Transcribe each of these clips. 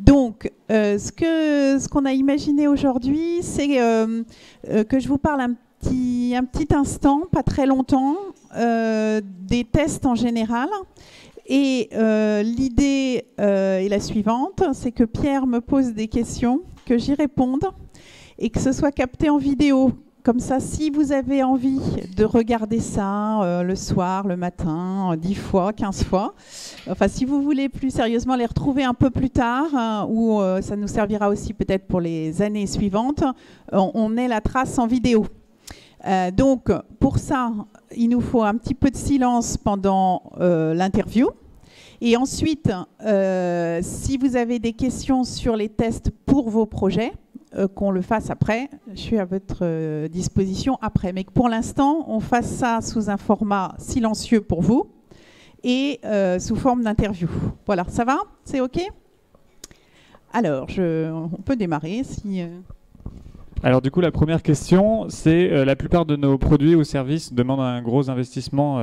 Donc, ce qu'on a imaginé aujourd'hui, c'est que je vous parle un petit instant, pas très longtemps, des tests en général. Et l'idée est la suivante, c'est que Pierre me pose des questions, que j'y réponde, et que ce soit capté en vidéo. Comme ça, si vous avez envie de regarder ça le soir, le matin, 10 fois, 15 fois, enfin si vous voulez plus sérieusement les retrouver un peu plus tard, ou ça nous servira aussi peut-être pour les années suivantes, on ait la trace en vidéo. Donc pour ça, il nous faut un petit peu de silence pendant l'interview. Et ensuite, si vous avez des questions sur les tests pour vos projets, qu'on le fasse après, je suis à votre disposition après. Mais que pour l'instant, on fasse ça sous un format silencieux pour vous et sous forme d'interview. Voilà, ça va? C'est OK? Alors, on peut démarrer si... Alors du coup, la première question, c'est la plupart de nos produits ou services demandent un gros investissement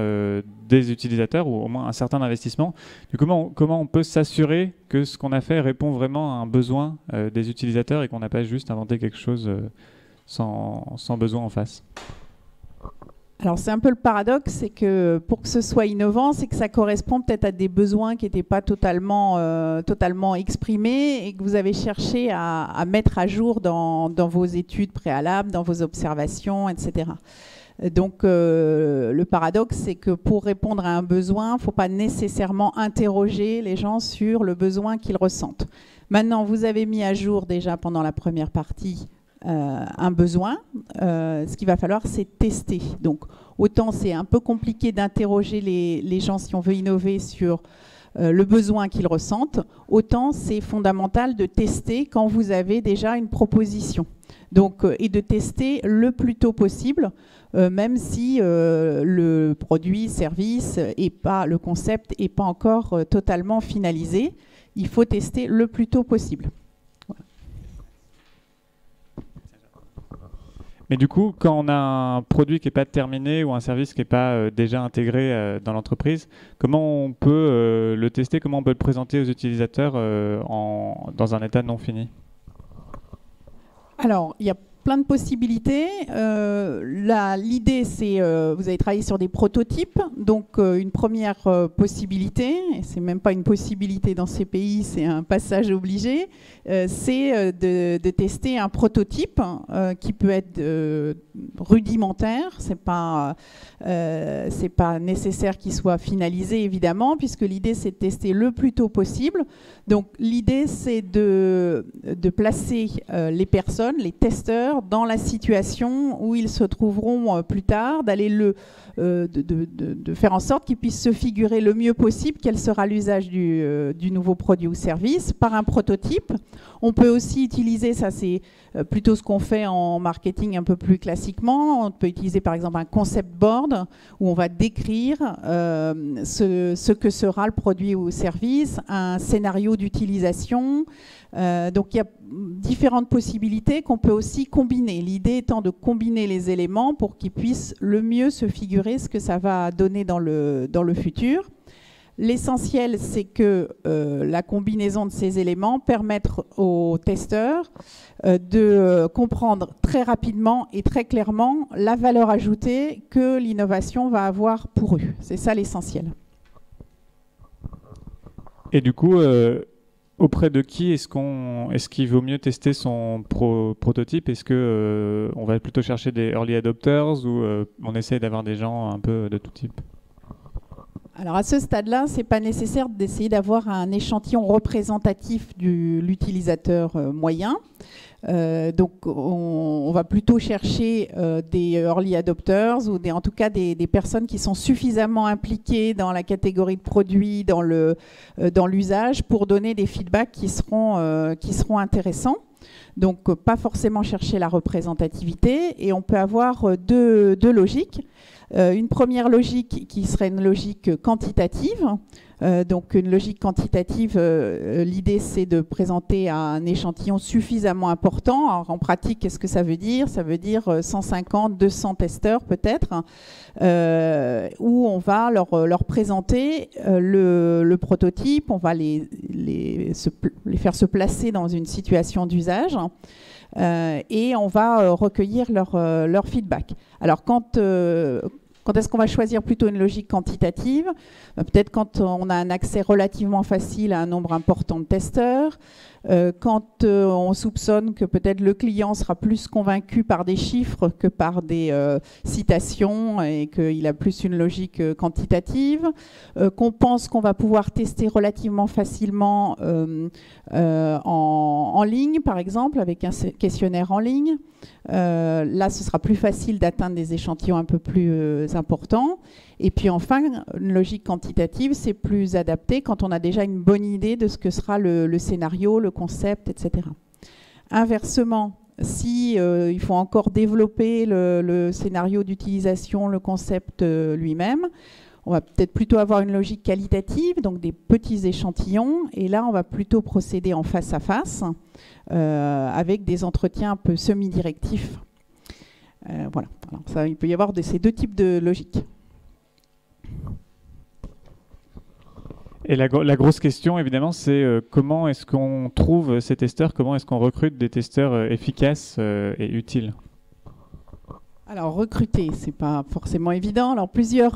des utilisateurs, ou au moins un certain investissement. Du coup, comment on peut s'assurer que ce qu'on a fait répond vraiment à un besoin des utilisateurs et qu'on n'a pas juste inventé quelque chose sans besoin en face? Alors c'est un peu le paradoxe, c'est que pour que ce soit innovant, c'est que ça correspond peut-être à des besoins qui n'étaient pas totalement exprimés et que vous avez cherché à mettre à jour dans vos études préalables, dans vos observations, etc. Donc le paradoxe, c'est que pour répondre à un besoin, il ne faut pas nécessairement interroger les gens sur le besoin qu'ils ressentent. Maintenant, vous avez mis à jour déjà pendant la première partie un besoin, ce qu'il va falloir, c'est tester. Donc, autant c'est un peu compliqué d'interroger les gens si on veut innover sur le besoin qu'ils ressentent, autant c'est fondamental de tester quand vous avez déjà une proposition. Donc, et de tester le plus tôt possible, même si le produit, service, le concept n'est pas encore totalement finalisé. Il faut tester le plus tôt possible. Mais du coup, quand on a un produit qui n'est pas terminé ou un service qui n'est pas déjà intégré dans l'entreprise, comment on peut le tester, comment on peut le présenter aux utilisateurs dans un état non fini? Alors, il y a plein de possibilités. L'idée, c'est, vous avez travaillé sur des prototypes, donc une première possibilité, et c'est même pas une possibilité dans ces pays, c'est un passage obligé, c'est de tester un prototype qui peut être rudimentaire, c'est pas nécessaire qu'il soit finalisé évidemment, puisque l'idée c'est de tester le plus tôt possible. Donc l'idée c'est de placer les personnes, les testeurs, dans la situation où ils se trouveront plus tard, d'aller de faire en sorte qu'ils puissent se figurer le mieux possible quel sera l'usage du nouveau produit ou service par un prototype. On peut aussi utiliser, ça c'est plutôt ce qu'on fait en marketing un peu plus classiquement, on peut utiliser par exemple un concept board où on va décrire ce que sera le produit ou service, un scénario d'utilisation. Donc il y a différentes possibilités qu'on peut aussi combiner. L'idée étant de combiner les éléments pour qu'ils puissent le mieux se figurer ce que ça va donner dans le futur. L'essentiel, c'est que la combinaison de ces éléments permette aux testeurs de comprendre très rapidement et très clairement la valeur ajoutée que l'innovation va avoir pour eux. C'est ça l'essentiel. Et du coup, auprès de qui est-ce qu'il vaut mieux tester son prototype? Est-ce qu'on va plutôt chercher des early adopters ou on essaie d'avoir des gens un peu de tout type? Alors à ce stade-là, ce n'est pas nécessaire d'essayer d'avoir un échantillon représentatif de l'utilisateur moyen. Donc on va plutôt chercher des early adopters ou en tout cas des personnes qui sont suffisamment impliquées dans la catégorie de produits, dans l'usage pour donner des feedbacks qui seront intéressants. Donc pas forcément chercher la représentativité et on peut avoir deux logiques. Une première logique qui serait une logique quantitative, Donc une logique quantitative, l'idée c'est de présenter un échantillon suffisamment important. Alors, en pratique, qu'est-ce que ça veut dire? Ça veut dire 150, 200 testeurs peut-être, où on va leur présenter le prototype, on va les faire se placer dans une situation d'usage. Et on va recueillir leur feedback. Alors quand est-ce qu'on va choisir plutôt une logique quantitative? Peut-être quand on a un accès relativement facile à un nombre important de testeurs, quand on soupçonne que peut-être le client sera plus convaincu par des chiffres que par des citations et qu'il a plus une logique quantitative, qu'on pense qu'on va pouvoir tester relativement facilement en ligne, par exemple, avec un questionnaire en ligne. Là, ce sera plus facile d'atteindre des échantillons un peu plus importants. Et puis enfin, une logique quantitative, c'est plus adapté quand on a déjà une bonne idée de ce que sera le scénario, le concept, etc. Inversement, si il faut encore développer le scénario d'utilisation, le concept lui-même, on va peut-être plutôt avoir une logique qualitative, donc des petits échantillons. Et là, on va plutôt procéder en face à face, avec des entretiens un peu semi-directifs. Voilà. Alors, ça, il peut y avoir ces deux types de logiques. Et la grosse question, évidemment, c'est comment est-ce qu'on trouve ces testeurs? Comment est-ce qu'on recrute des testeurs efficaces et utiles? Alors, recruter, c'est pas forcément évident. Alors, plusieurs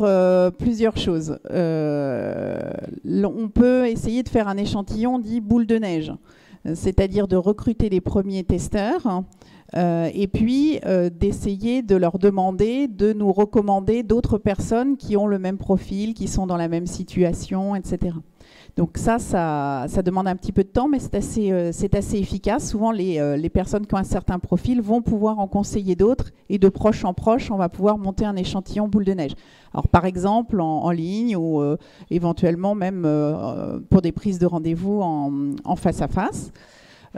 choses. On peut essayer de faire un échantillon dit boule de neige, c'est-à-dire de recruter les premiers testeurs et puis d'essayer de leur demander de nous recommander d'autres personnes qui ont le même profil, qui sont dans la même situation, etc. Donc ça demande un petit peu de temps, mais c'est assez efficace. Souvent, les personnes qui ont un certain profil vont pouvoir en conseiller d'autres, et de proche en proche, on va pouvoir monter un échantillon boule de neige. Alors par exemple, en ligne, ou éventuellement même pour des prises de rendez-vous en face à face.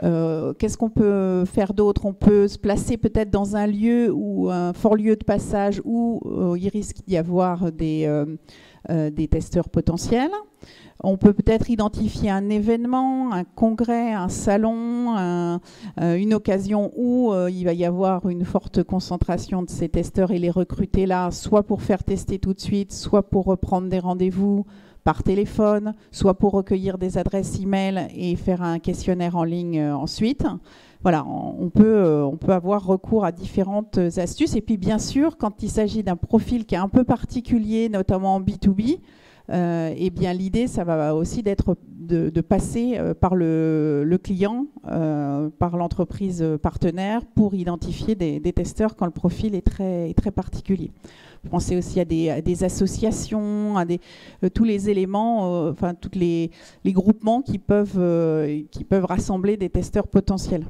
Qu'est-ce qu'on peut faire d'autre? On peut se placer peut-être dans un lieu, ou un fort lieu de passage, où il risque d'y avoir des testeurs potentiels. On peut peut-être identifier un événement, un congrès, un salon, une occasion où il va y avoir une forte concentration de ces testeurs, et les recruter là, soit pour faire tester tout de suite, soit pour reprendre des rendez-vous par téléphone, soit pour recueillir des adresses e-mail et faire un questionnaire en ligne ensuite. Voilà, on peut avoir recours à différentes astuces. Et puis bien sûr, quand il s'agit d'un profil qui est un peu particulier, notamment en B2B, eh bien l'idée, ça va aussi d'être de passer par le client, par l'entreprise partenaire, pour identifier des testeurs quand le profil est très particulier. Pensez aussi à des associations, à tous les éléments, enfin tous les groupements qui peuvent rassembler des testeurs potentiels.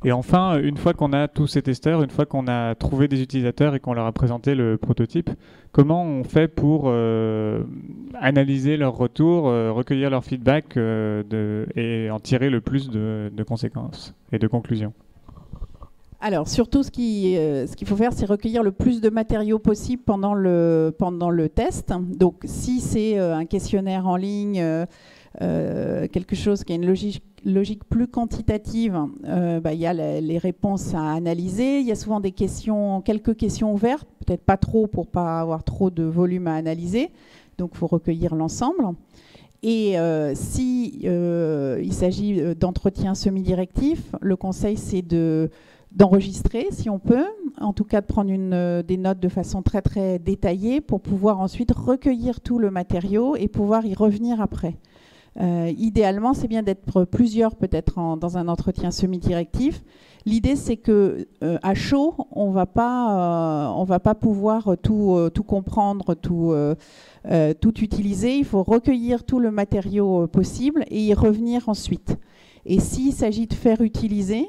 Et enfin, une fois qu'on a tous ces testeurs, une fois qu'on a trouvé des utilisateurs et qu'on leur a présenté le prototype, comment on fait pour analyser leurs retours, recueillir leur feedback et en tirer le plus de conséquences et de conclusions? Alors, surtout, ce qu'il faut faire, c'est recueillir le plus de matériaux possible pendant le test. Donc, si c'est un questionnaire en ligne, quelque chose qui a une logique plus quantitative, il y a les réponses à analyser. Il y a souvent quelques questions ouvertes, peut-être pas trop pour pas avoir trop de volume à analyser. Donc, il faut recueillir l'ensemble. Et si il s'agit d'entretiens semi-directifs, le conseil, c'est d'enregistrer, si on peut, en tout cas de prendre des notes de façon très détaillée, pour pouvoir ensuite recueillir tout le matériau et pouvoir y revenir après. Idéalement, c'est bien d'être plusieurs peut-être dans un entretien semi-directif. L'idée, c'est que à chaud, on va pas pouvoir tout comprendre, tout utiliser. Il faut recueillir tout le matériau possible et y revenir ensuite. Et s'il s'agit de faire utiliser,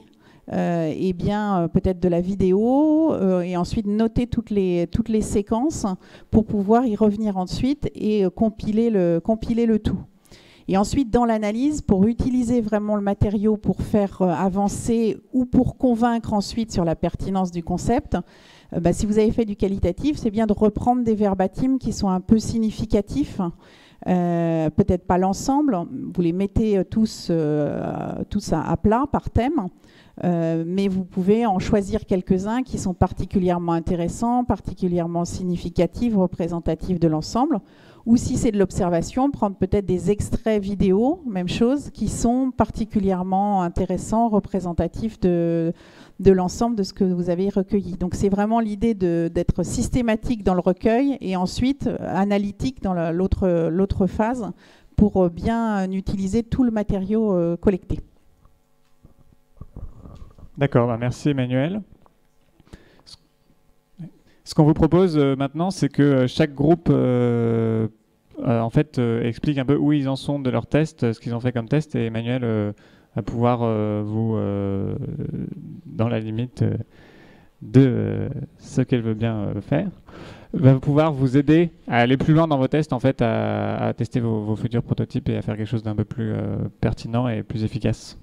eh bien peut-être de la vidéo, et ensuite noter toutes les séquences pour pouvoir y revenir ensuite et compiler le tout. Et ensuite, dans l'analyse, pour utiliser vraiment le matériau pour faire avancer ou pour convaincre ensuite sur la pertinence du concept, si vous avez fait du qualitatif, c'est bien de reprendre des verbatims qui sont un peu significatifs. Peut-être pas l'ensemble, vous les mettez tous à plat par thème, mais vous pouvez en choisir quelques-uns qui sont particulièrement intéressants, particulièrement significatifs, représentatifs de l'ensemble. Ou si c'est de l'observation, prendre peut-être des extraits vidéo, même chose, qui sont particulièrement intéressants, représentatifs de l'ensemble de ce que vous avez recueilli. Donc c'est vraiment l'idée d'être systématique dans le recueil et ensuite analytique dans l'autre phase pour bien utiliser tout le matériau collecté. D'accord, merci Emmanuel. Ce qu'on vous propose maintenant, c'est que chaque groupe en fait, explique un peu où ils en sont de leur test, ce qu'ils ont fait comme test, et Emmanuel va pouvoir vous, dans la limite de ce qu'elle veut bien faire, va pouvoir vous aider à aller plus loin dans vos tests, en fait, à tester vos futurs prototypes et à faire quelque chose d'un peu plus pertinent et plus efficace.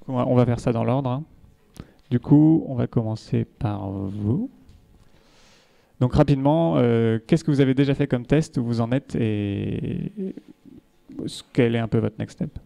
On va faire ça dans l'ordre. Hein. Du coup, on va commencer par vous. Donc rapidement, qu'est-ce que vous avez déjà fait comme test, où vous en êtes et quel est un peu votre next step?